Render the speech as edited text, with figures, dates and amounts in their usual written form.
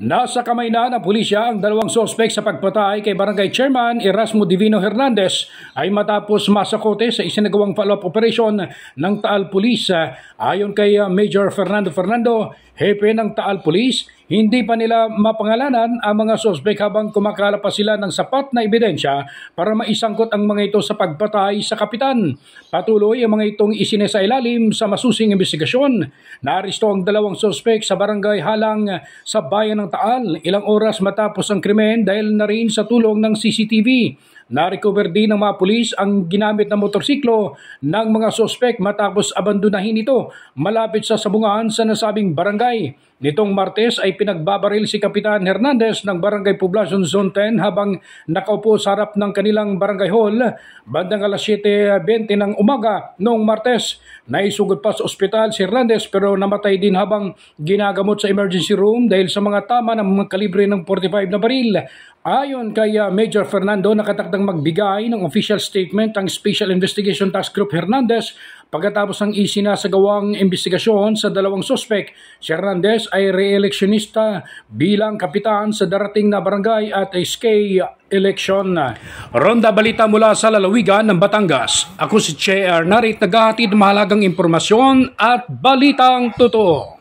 Nasa kamay na ng pulisya ang dalawang sospek sa pagpatay kay Barangay Chairman Erasmo Divino Hernandez ay matapos masakote sa isinagawang follow-up operation ng Taal Police. Ayon kay Major Fernando, hepe ng Taal Police, hindi pa nila mapangalanan ang mga sospek habang kumakalap pa sila ng sapat na ebidensya para maisangkot ang mga ito sa pagpatay sa kapitan. Patuloy ang mga itong isinesailalim sa masusing investigasyon. Naaresto ang dalawang sospek sa Barangay Halang sa bayan ng Taal ilang oras matapos ang krimen dahil na rin sa tulong ng CCTV. Na-recover din ng mga pulis ang ginamit na motorsiklo ng mga sospek matapos abandonahin ito malapit sa sabungan sa nasabing barangay. Nitong Martes ay pinagbabaril si Kapitan Hernandez ng Barangay Poblacion Zone 10 habang nakaupo sa harap ng kanilang barangay hall bandang alas 7:20 ng umaga noong Martes. Naisugod pa sa ospital si Hernandez pero namatay din habang ginagamot sa emergency room dahil sa mga tama ng mga kalibre ng 45 na baril. Ayon kay Major Fernando, nakatakdang magbigay ng official statement ang Special Investigation Task Group Hernandez pagkatapos ng isinasagawang investigasyon sa dalawang sospek. Si Hernandez ay re-electionista bilang kapitan sa darating na barangay at SK election. Ronda balita mula sa lalawigan ng Batangas. Ako si Che Arnarit, naghahatid ng mahalagang impormasyon at balitang totoo.